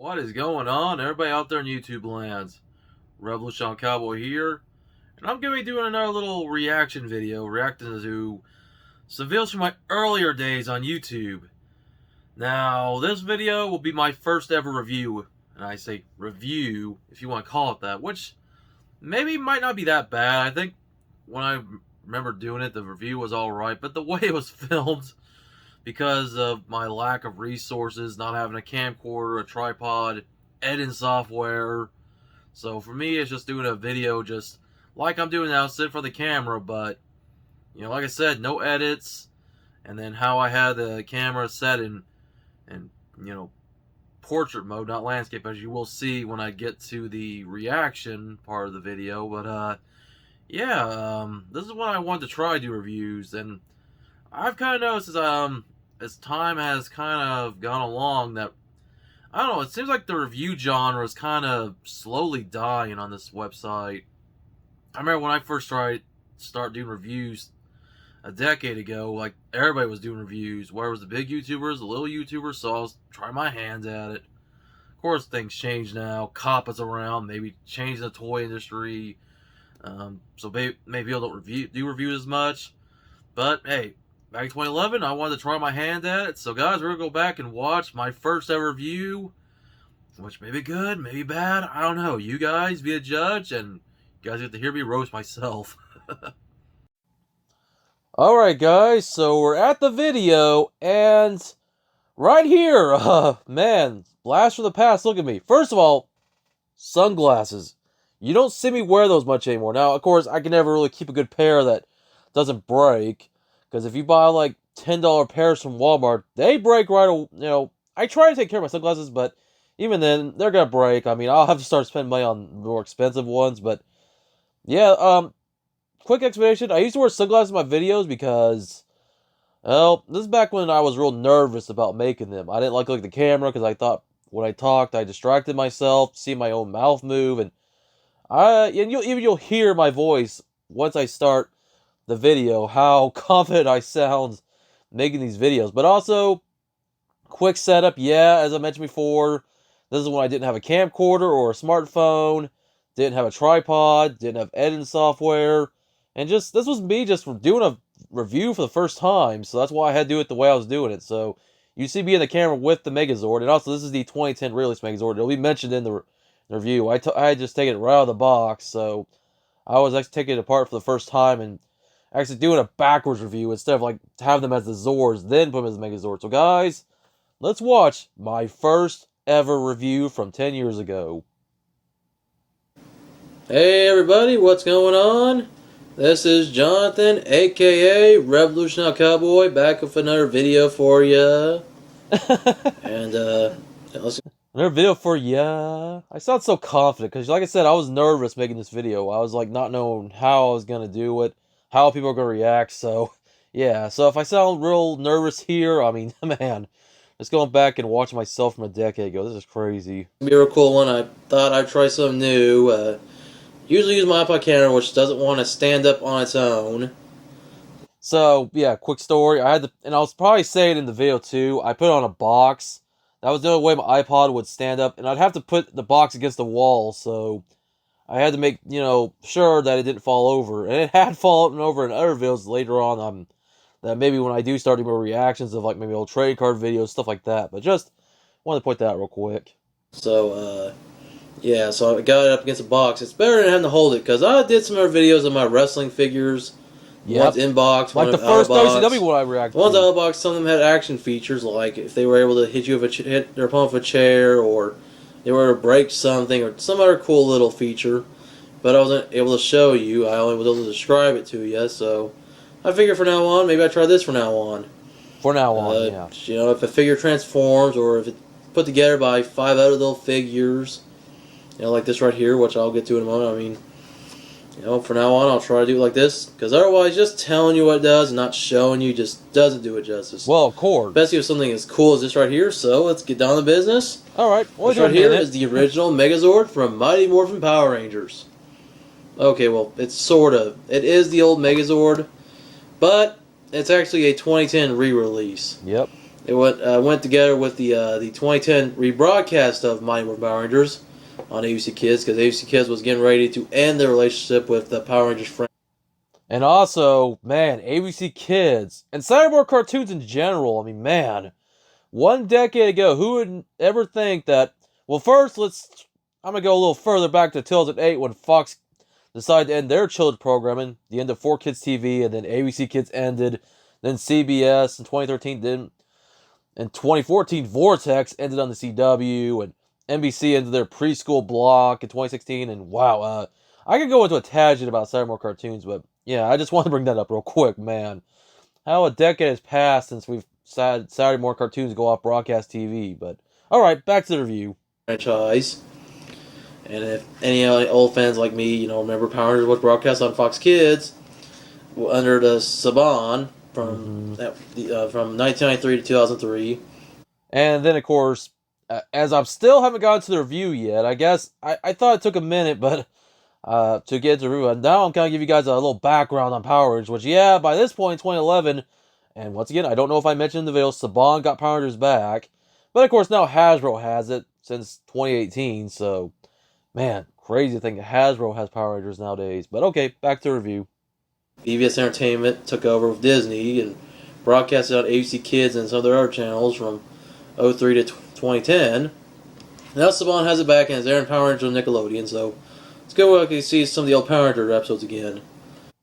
What is going on? Everybody out there in YouTube lands. Revolution Cowboy here. And I'm going to be doing another little reaction video reacting to some videos from my earlier days on YouTube. Now, this video will be my first ever review. And I say review, if you want to call it that, which maybe might not be that bad. I think when I remember doing it, the review was alright. But the way it was filmed, because of my lack of resources, not having a camcorder, a tripod, editing software. So for me, it's just doing a video just like I'm doing now, sit for the camera, but, you know, like I said, no edits, and then how I had the camera set in, you know, portrait mode, not landscape, as you will see when I get to the reaction part of the video. But, yeah, this is what I wanted to try do reviews, and I've kind of noticed as time has kind of gone along that, I don't know, it seems like the review genre is kind of slowly dying on this website. I remember when I first start doing reviews a decade ago, like, everybody was doing reviews. Where was the big YouTubers, the little YouTubers, so I was trying my hands at it. Of course, things change now. COPPA's around, maybe change the toy industry. So maybe people don't do reviews as much. But, hey, back in 2011, I wanted to try my hand at it. So, guys, we're going to go back and watch my first ever review, which may be good, maybe bad. I don't know. You guys be a judge, and you guys get to hear me roast myself. Alright, guys, so we're at the video, and right here, man, blast from the past, look at me. First of all, sunglasses. You don't see me wear those much anymore. Now, of course, I can never really keep a good pair that doesn't break. Because if you buy, like, $10 pairs from Walmart, they break right away. You know, I try to take care of my sunglasses, but even then, they're going to break. I mean, I'll have to start spending money on more expensive ones. But, yeah, quick explanation. I used to wear sunglasses in my videos because, well, this is back when I was real nervous about making them. I didn't like to look at the camera because I thought when I talked, I distracted myself, see my own mouth move. And you'll hear my voice once I start the video, how confident I sound making these videos. But also, quick setup, yeah, as I mentioned before, this is when I didn't have a camcorder or a smartphone, didn't have a tripod, didn't have editing software, and this was me just doing a review for the first time, so that's why I had to do it the way I was doing it. So, you see me in the camera with the Megazord, and also this is the 2010 release Megazord. It'll be mentioned in the review. I had just taken it right out of the box, so I was actually taking it apart for the first time, and actually doing a backwards review instead of like having them as the Zords, then put them as the Megazord. So guys, let's watch my first ever review from 10 years ago. Hey everybody, what's going on? This is Jonathan, aka Revolution Cowboy, back with another video for ya. And another video for ya. I sound so confident because, like I said, I was nervous making this video. I was like not knowing how I was gonna do it, how people are going to react, so, yeah, so if I sound real nervous here, I mean, man, just going back and watching myself from a decade ago, this is crazy. It'll be a real cool one. I thought I'd try something new. Usually use my iPod camera, which doesn't want to stand up on its own. So, yeah, quick story, and I'll probably say it in the video too, I put it on a box. That was the only way my iPod would stand up, and I'd have to put the box against the wall, so I had to make, you know, sure that it didn't fall over. And it had fallen over in other videos later on, that maybe when I do start doing more reactions of, like, maybe old trading card videos, stuff like that. But just wanted to point that out real quick. So, yeah, so I got it up against the box. It's better than having to hold it, because I did some other videos of my wrestling figures. Yep. One's in-box, like the first WCW one I reacted to. One's out-of-box, some of them had action features, like if they were able to hit their opponent with a chair, or they were to break something, or some other cool little feature, but I wasn't able to show you. I only was able to describe it to you, so I figure for now on, maybe I try this from now on. For now on, yeah. You know, if a figure transforms, or if it's put together by 5 other little figures, you know, like this right here, which I'll get to in a moment. I mean, you know, from now on, I'll try to do it like this, because otherwise, just telling you what it does and not showing you just doesn't do it justice. Well, of course. Especially with something as cool as this right here, so let's get down to business. Alright, this right here is the original Megazord from Mighty Morphin Power Rangers. Okay, well, it's sort of. It is the old Megazord, but it's actually a 2010 re-release. Yep. It went together with the 2010 rebroadcast of Mighty Morphin Power Rangers on ABC Kids, because ABC Kids was getting ready to end their relationship with the Power Rangers franchise. And also, man, ABC Kids and Saturday morning cartoons in general. I mean, man, 1 decade ago, who would ever think that? Well, first, I'm gonna go a little further back to 2008 when Fox decided to end their children's programming, the end of 4Kids TV, and then ABC Kids ended. Then CBS in 2013 didn't. In 2014, Vortex ended on the CW, and NBC ended their preschool block in 2016. And wow, I could go into a tangent about Saturday morning cartoons, but yeah, I just want to bring that up real quick, man. How a decade has passed since we've had Saturday morning cartoons go off broadcast TV. But all right, back to the review. Franchise. And if any old fans like me, remember Power Rangers was broadcast on Fox Kids under the Saban from 1993 to 2003. And then, of course, as I still haven't gotten to the review yet, I guess I thought it took a minute, but to get to the review. And now I'm going to give you guys a little background on Power Rangers, which, yeah, by this point in 2011, and once again, I don't know if I mentioned in the video, Saban got Power Rangers back. But, of course, now Hasbro has it since 2018, so, man, crazy to think Hasbro has Power Rangers nowadays. But, okay, back to the review. BVS Entertainment took over with Disney and broadcasted on ABC Kids and some of their other channels from 2003 to 2010. Now Saban has it back and is airing Power Rangers on Nickelodeon, so let's go and see some of the old Power Rangers episodes again.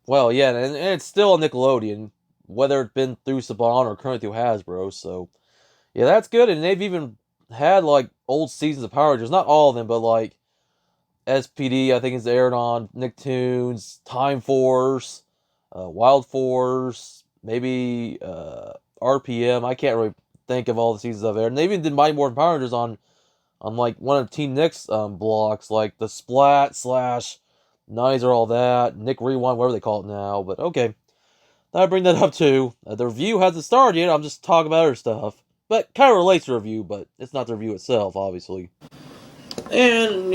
Well, yeah, and it's still on Nickelodeon, whether it's been through Saban or currently through Hasbro, so yeah, that's good. And they've even had like old seasons of Power Rangers, not all of them, but like SPD, I think is aired on Nicktoons, Time Force, Wild Force, maybe RPM. I can't really think of all the seasons of there. And they even did Mighty Morphin Power Rangers on like one of Team Nick's blocks, like the Splat / Nice or all that, Nick Rewind, whatever they call it now. But okay, I bring that up too. The review hasn't started yet. I'm just talking about other stuff, but kind of relates to the review, but it's not the review itself, obviously. And,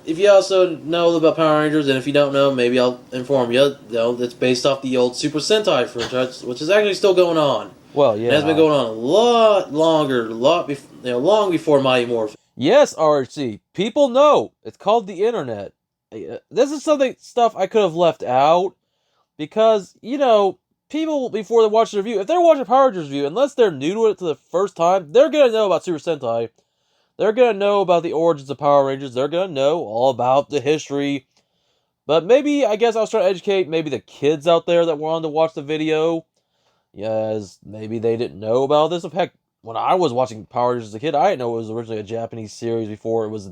if you also know about Power Rangers, and if you don't know, maybe I'll inform you, it's based off the old Super Sentai franchise, which is actually still going on. Well, yeah. It has been going on a lot longer, long before Mighty Morphin. Yes, RHC. People know. It's called the internet. This is stuff I could have left out, because, people, before they watch the review, if they're watching Power Rangers review, unless they're new to it for the first time, they're going to know about Super Sentai. They're going to know about the origins of Power Rangers. They're going to know all about the history. But maybe, I guess I was trying to educate maybe the kids out there that wanted to watch the video. Yes, maybe they didn't know about this. In fact, when I was watching Power Rangers as a kid, I didn't know it was originally a Japanese series before it was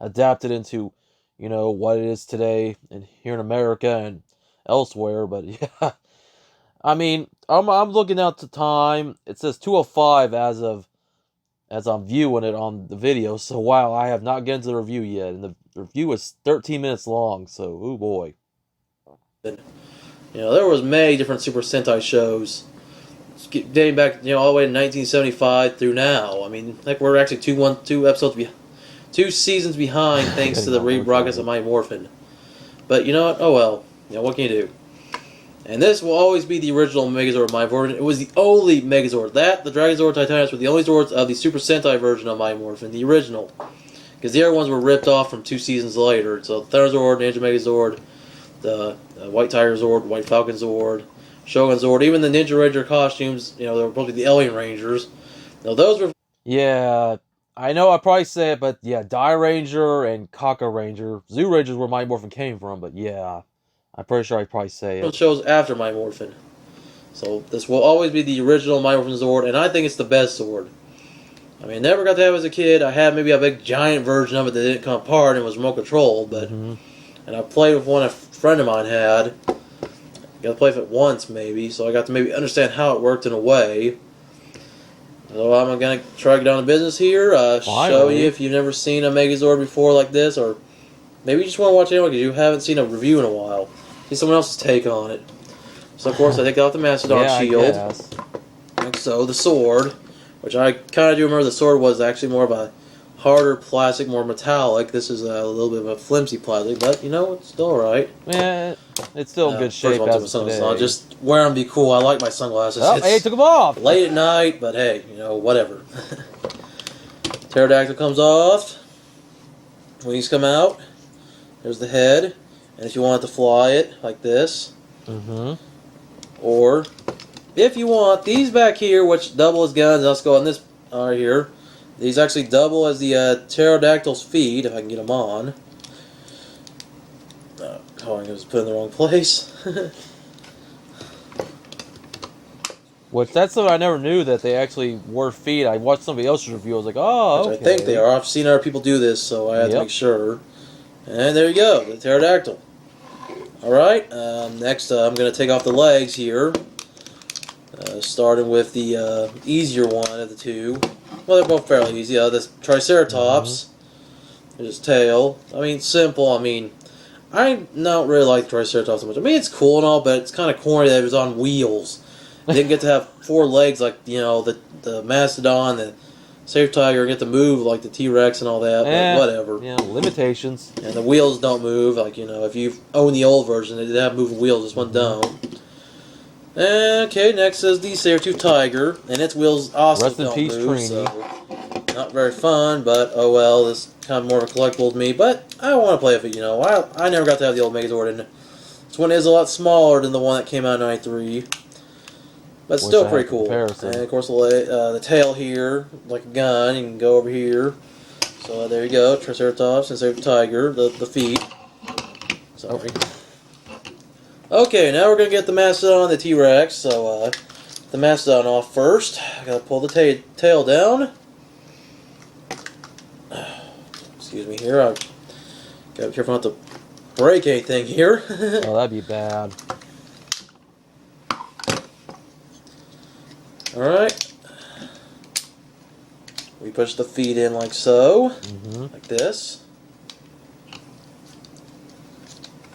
adapted into, what it is today and here in America and elsewhere. But yeah, I mean, I'm looking at the time. It says 2:05 as I'm viewing it on the video. So wow, I have not gotten to the review yet, and the review is 13 minutes long. So oh boy. There was many different Super Sentai shows dating back, all the way to 1975 through now. I mean, we're actually two seasons behind thanks to the rebroadcast of Mighty Morphin. But you know what? Oh well. What can you do? And this will always be the original Megazord of Mighty Morphin. It was the only Megazord. The Dragonzord, Titanius were the only Zords of the Super Sentai version of Mighty Morphin, the original. Because the other ones were ripped off from 2 seasons later. So Thunderzord, Ninja Megazord, the White Tiger Zord, White Falcon Zord, Shogun Zord, even the Ninja Ranger costumes, they were probably the Alien Rangers. Those were... Yeah, I know I probably say it, but yeah, Die Ranger and Kaka Ranger. Zoo Rangers where Mighty Morphin came from, but yeah, I'm pretty sure I probably say it. Shows after Mighty Morphin. So this will always be the original Mighty Morphin Zord, and I think it's the best Zord. I mean, I never got to have it as a kid. I had maybe a big giant version of it that didn't come apart and was remote controlled, but and I played with one a friend of mine had. Got to play with it once maybe, so I got to maybe understand how it worked in a way. So I'm going to try to get down to business here, show you if you've never seen a Megazord before like this, or maybe you just want to watch it anyway because you haven't seen a review in a while. See someone else's take on it. So of course I take out the Mastodon shield. And so the sword, which I kind of do remember the sword was actually more of a harder plastic, more metallic. This is a little bit of a flimsy plastic, but you know, it's still alright. Yeah, it's still in good shape as of today. Just wear them, be cool. I like my sunglasses. Oh, hey, took them off. Late at night, but hey, you know, whatever. Pterodactyl comes off. Wings come out. There's the head. And if you want to fly it like this, or if you want these back here, which double as guns, let's go on this right here. These actually double as the pterodactyl's feet, if I can get them on. Oh, I was put in the wrong place. Which, that's something I never knew, that they actually were feet. I watched somebody else's review. I was like, oh, okay. I think they are. I've seen other people do this, so I had to make sure. And there you go, the pterodactyl. Alright, next I'm going to take off the legs here. Starting with the easier one of the two. Well, they're both fairly easy. This Triceratops. There's his tail. I mean, simple. I mean, I don't really like Triceratops so much. I mean, it's cool and all, but it's kind of corny that it was on wheels. It didn't get to have 4 legs like, you know, the Mastodon, the Saber Tiger, get to move like the T-Rex and all that, but whatever. Yeah, limitations. And the wheels don't move. Like, you know, if you own the old version, they did have moving wheels. This one don't. Okay, next is the Saber-Tooth Tiger, and its wheels also don't move, so not very fun, but oh well, this is kind of more of a collectible to me, but I want to play with it, you know. I never got to have the old Megazord, and this one is a lot smaller than the one that came out in '93, but still pretty cool. And of course, the tail here, like a gun, you can go over here. So there you go, Triceratops and Saber Tiger, the feet. Sorry. Okay, now we're going to get the Mastodon and the T-Rex, so the Mastodon off first. I got to pull the tail down. Excuse me here, I've got to be careful not to break anything here. Oh, that'd be bad. Alright. We push the feet in like so, like this.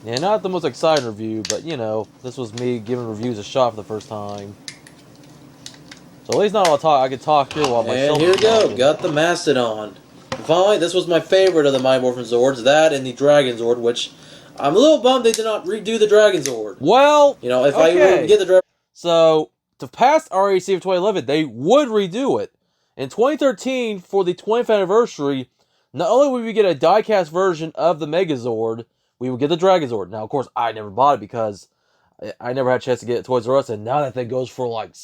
Yeah, not the most exciting review, but, you know, this was me giving reviews a shot for the first time. So at least now I can talk here while myself. And here we go, got the Mastodon. And finally, this was my favorite of the Mighty Morphin Zords, that and the Dragon Zord, which I'm a little bummed they did not redo the Dragon Zord. Well, you know, if I were to get the Dragon. So, to pass RAC of 2011, they would redo it. In 2013, for the 20th anniversary, not only would we get a die-cast version of the Megazord, we would get the Dragon Zord. Now, of course, I never bought it because I never had a chance to get it at Toys R Us, and now that thing goes for like,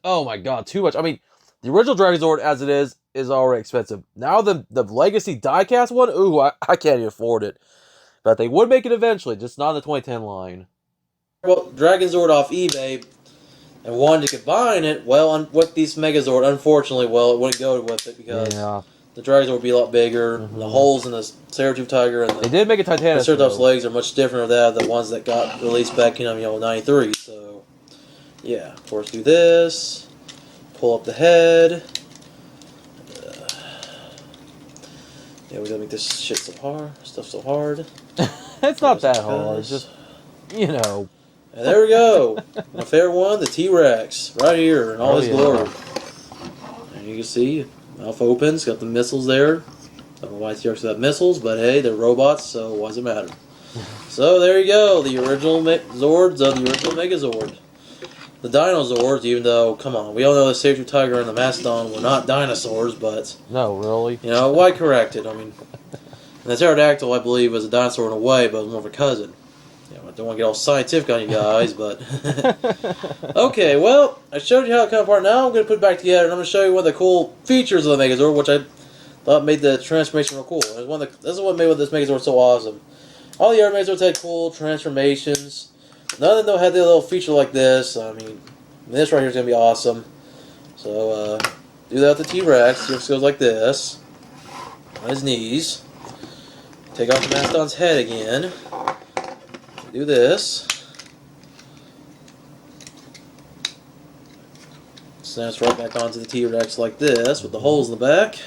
oh my god, too much. I mean, the original Dragon Zord, as it is already expensive. Now the Legacy die-cast one, ooh, I can't even afford it. But they would make it eventually, just not in the 2010 line. Well, Dragon Zord off eBay, and wanted to combine it, well, with these Megazord, unfortunately, well, it wouldn't go with it because the Dragon Zord would be a lot bigger. The holes in the Saber-Tooth Tiger and they did make a Titanic. The Triceratops legs are much different than the ones that got released back in '93. So, yeah, of course, do this. Pull up the head. Yeah, we gotta make this shit so hard. Stuff so hard. It's not that hard. It's just, you know. And there we go. My favorite one, the T-Rex, right here in all his glory. And you can see, mouth opens, got the missiles there. I don't know why T-Rex have missiles, but hey, they're robots, so why does it matter? So there you go, the original Zords of the original Megazord. The Dinozords, even though, come on, we all know the Saber-Tooth Tiger and the Mastodon were not dinosaurs, but... No, really? You know, why correct it? I mean, the Pterodactyl, I believe, was a dinosaur in a way, but it was more of a cousin. You know, I don't want to get all scientific on you guys, but... Okay, well, I showed you how it comes apart. Now I'm going to put it back together, and I'm going to show you one of the cool features of the Megazord, which I thought made the transformation real cool. This is what made this Megazord so awesome. All the other Megazords had cool transformations. None of them had a little feature like this. I mean, this right here is going to be awesome. So, do that with the T-Rex. T-Rex goes like this. On his knees. Take off the Mastodon's head again. Do this. Snaps right back onto the T-Rex like this with the holes in the back.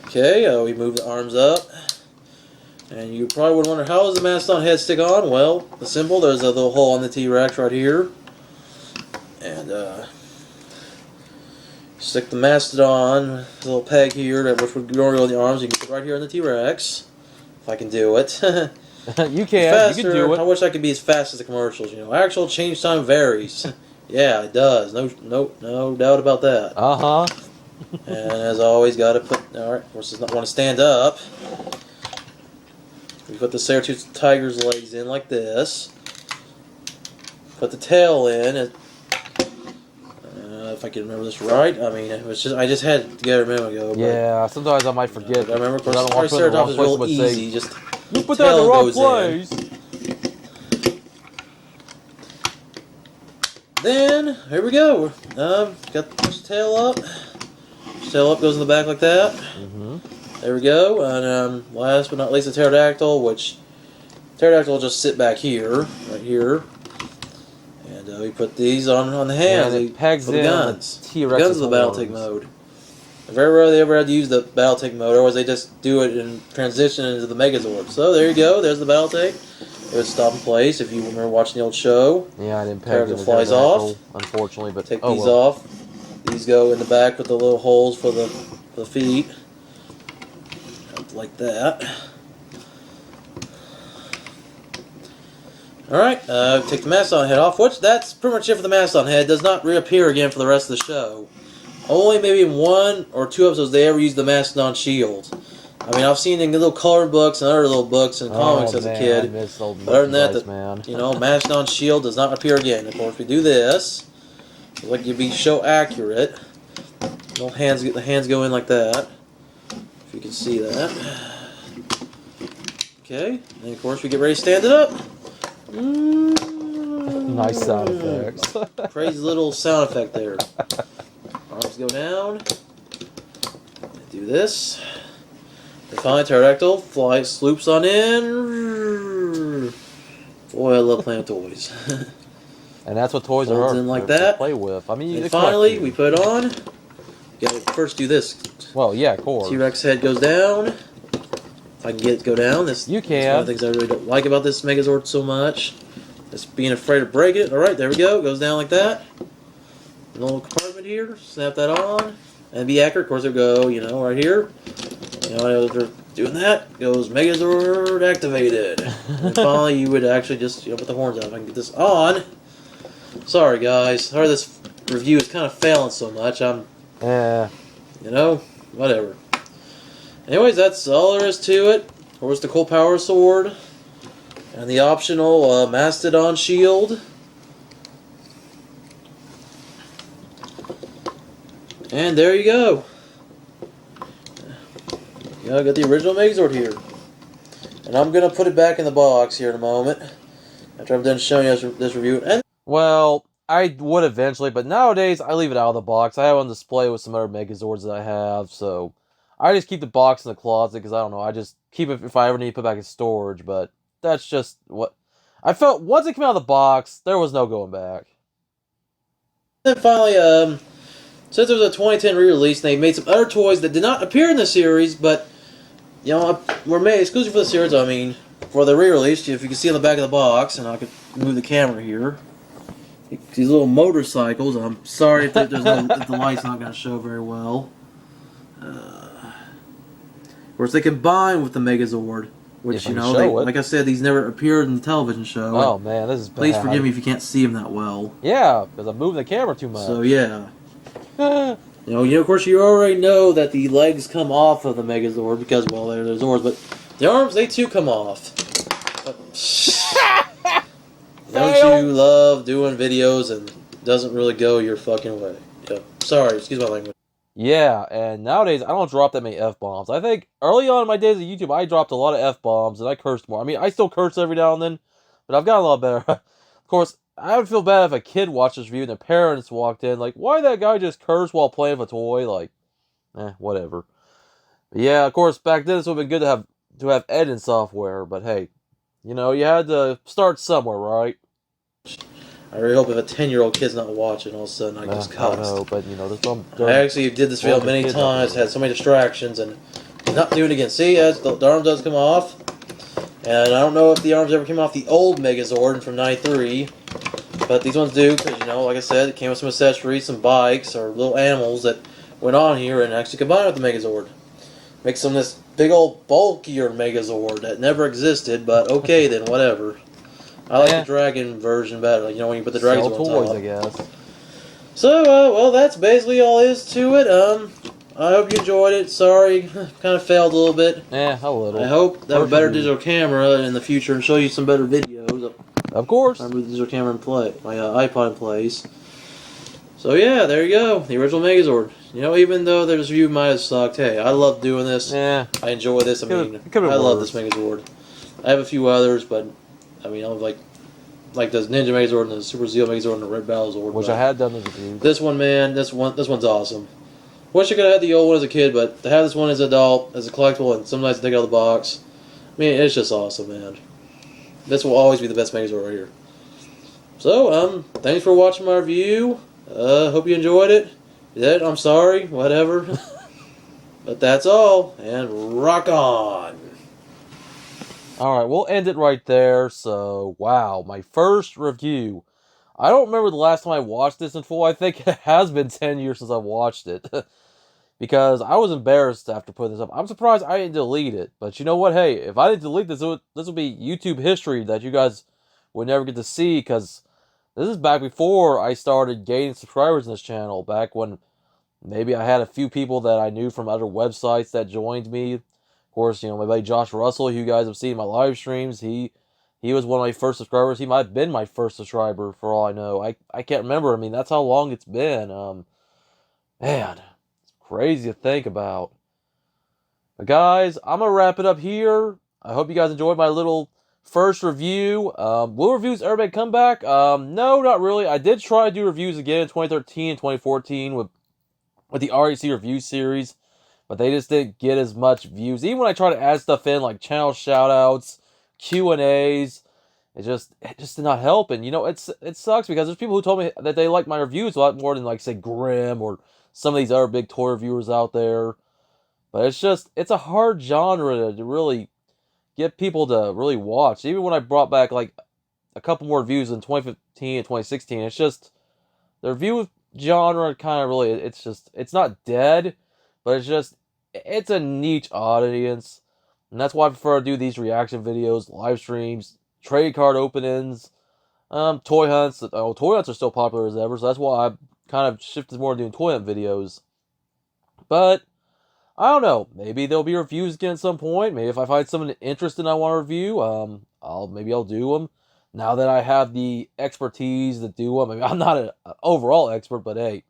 Okay, we move the arms up. And you probably would wonder, how does the Mastodon head stick on? Well, the symbol, there's a little hole on the T-Rex right here. And And stick the Mastodon, a little peg here, which would go on the arms. You can put it right here on the T-Rex, if I can do it. You can. Faster. You can do it. I wish I could be as fast as the commercials. You know, actual change time varies. Yeah, it does. No doubt about that. And as always, got to put. All right, of course, does not want to stand up. We put the saber-tooth tiger's legs in like this. Put the tail in. If I can remember this right, I mean, I just had to get it a minute ago. But, yeah, sometimes I might forget. I remember, of course, I don't want to put it in the wrong Triceratops is place, real but easy. say, Just you put that in the wrong place. Then here we go. Got the push the tail up. Push the tail up, goes in the back like that. There we go. And last but not least, the pterodactyl, which pterodactyl will just sit back here, right here. And we put these on the hands. And it pegs for the in guns. the T-Rex Guns is the Battletech mode. Very rarely they ever had to use the Battletech mode, otherwise they just do it and transition into the Megazord. So there you go. There's the Battletech. It would stop in place if you remember watching the old show. Yeah, I didn't peg it. Flies off. Unfortunately, but take these off. These go in the back with the little holes for the feet, like that. All right, take the Mastodon head off. Which that's pretty much it for the Mastodon head. It does not reappear again for the rest of the show. Only maybe in 1 or 2 episodes they ever use the Mastodon shield. I mean, I've seen it in little colored books and other little books and comics as a kid. But other than that, you know, Mastodon shield does not appear again. Of course, we do this. Like you'd be so accurate. Little hands, the hands go in like that. If you can see that. Okay, and of course we get ready to stand it up. Nice sound effects. Crazy little sound effect there. Arms go down. Do this. And finally, pterodactyl sloops on in. Boy, I love playing with toys. And that's what toys are in like that. To play with. I mean, and finally, we put it on. You gotta first do this. Well, yeah, of course. T-Rex head goes down. If I can get it to go down, this you can. That's one of the things I really don't like about this Megazord so much. Just being afraid to break it. All right, there we go. It goes down like that. A little compartment here. Snap that on and be accurate. Of course, it'll go. You know, right here. You know, after doing that, goes Megazord activated. And finally, you would actually just put the horns out. If I can get this on. Sorry, guys. Sorry, this review is kind of failing so much. You know, whatever. Anyways, that's all there is to it. Of course, the cool power sword and the optional Mastodon shield. And there you go. Yeah, I got the original Megazord here. And I'm going to put it back in the box here in a moment. After I'm done showing you this review. And well, I would eventually, but nowadays I leave it out of the box. I have it on display with some other Megazords that I have, so I just keep the box in the closet because I don't know. I just keep it if I ever need to put back in storage, but that's just what I felt. Once it came out of the box, there was no going back. then finally, since it was a 2010 re-release, they made some other toys that did not appear in the series, but were made exclusive for the series. I mean, for the re-release, if you can see on the back of the box, and I could move the camera here. These little motorcycles. I'm sorry if if the light's not going to show very well. Of course, they combine with the Megazord, which like I said, these never appeared in the television show. Oh man, this is bad. Please forgive me if you can't see them that well. Yeah, because I'm moving the camera too much. So yeah. Of course, you already know that the legs come off of the Megazord because, well, they're the Zords, but the arms, they too come off. Don't you love doing videos and doesn't really go your fucking way? Yeah. Sorry, excuse my language. Yeah, and nowadays I don't drop that many F-bombs. I think early on in my days of YouTube, I dropped a lot of F-bombs and I cursed more. I mean, I still curse every now and then, but I've gotten a lot better. Of course, I would feel bad if a kid watched this review and their parents walked in, like, why that guy just curse while playing with a toy? Like, whatever. But yeah, of course, back then this would have been good to have editing software, but hey, you had to start somewhere, right? I really hope if a 10-year-old kid's not watching, all of a sudden I just cussed. I know, but I actually did this video many times, had so many distractions, and not doing it again. See, as the arm does come off, and I don't know if the arms ever came off the old Megazord from '93. But these ones do, because, you know, like I said, it came with some accessories, some bikes, or little animals that went on here and actually combined with the Megazord. Makes them this big old bulkier Megazord that never existed, but okay then, whatever. I like the dragon version better, you know, when you put the dragons on toys, top. I guess. So, well, that's basically all there is to it. I hope you enjoyed it. Sorry, kind of failed a little bit. A little. I hope to have a better digital camera in the future and show you some better videos. Of course. Remember the digital camera in play, my iPod in place. So yeah, there you go, the original Megazord. You know, even though this review might have sucked, hey, I love doing this. Yeah. I enjoy this. I mean, I love this Megazord. I have a few others, but I mean, I like the Ninja Megazord and the Super Zeal Megazord and the Red Battlezord. Which I had done the review. This one, man, this one's awesome. Wish I could have had the old one as a kid, but to have this one as an adult, as a collectible, and sometimes to take it out of the box, I mean, it's just awesome, man. This will always be the best Megazord right here. So, thanks for watching my review. Hope you enjoyed it. Yeah, I'm sorry, whatever. But that's all, and rock on. Alright, we'll end it right there. So, wow, my first review. I don't remember the last time I watched this in full. I think it has been 10 years since I watched it. Because I was embarrassed after putting this up. I'm surprised I didn't delete it. But you know what? Hey, if I didn't delete this, this would be YouTube history that you guys would never get to see. Because this is back before I started gaining subscribers in this channel. Back when maybe I had a few people that I knew from other websites that joined me. Of course, you know, my buddy Josh Russell, who you guys have seen in my live streams, he was one of my first subscribers. He might have been my first subscriber for all I know. I can't remember. I mean, that's how long it's been. Man, it's crazy to think about. But guys, I'm going to wrap it up here. I hope you guys enjoyed my little first review. Will reviews ever make a comeback? No, not really. I did try to do reviews again in 2013 and 2014 with the REC review series, but they just didn't get as much views. Even when I try to add stuff in, like channel shoutouts, Q&As, it just did not help. And, you know, it sucks because there's people who told me that they like my reviews a lot more than, like, say, Grimm or some of these other big toy reviewers out there. But it's a hard genre to really get people to really watch. Even when I brought back, like, a couple more reviews in 2015 and 2016, it's just, the review genre kind of really, it's not dead, but it's a niche audience. And that's why I prefer to do these reaction videos, live streams, trade card openings, toy hunts. Toy hunts are still popular as ever, so that's why I kind of shifted more to doing toy hunt videos. But I don't know. Maybe there'll be reviews again at some point. Maybe if I find something interesting I want to review, maybe I'll do them. Now that I have the expertise to do them, I mean, I'm not an overall expert, but hey,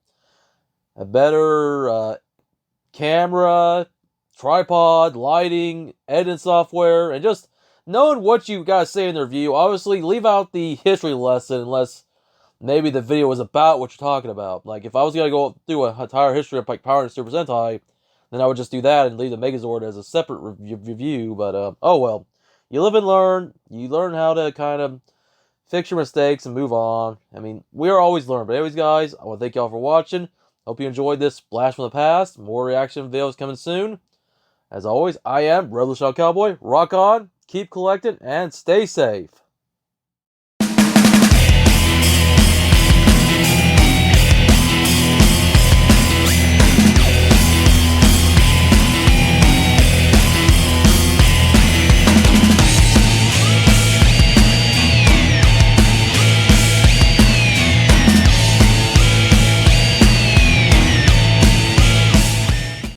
a better camera, tripod, lighting, editing software, and just knowing what you guys say in the review. Obviously, leave out the history lesson unless maybe the video was about what you're talking about. Like, if I was going to go through an entire history of like Power and Super Sentai, then I would just do that and leave the Megazord as a separate review. But, oh well. You live and learn. You learn how to kind of fix your mistakes and move on. I mean, we are always learning. But anyways, guys, I want to thank y'all for watching. Hope you enjoyed this blast from the past. More reaction videos coming soon. As always, I am Revolution Cowboy. Rock on, keep collecting, and stay safe.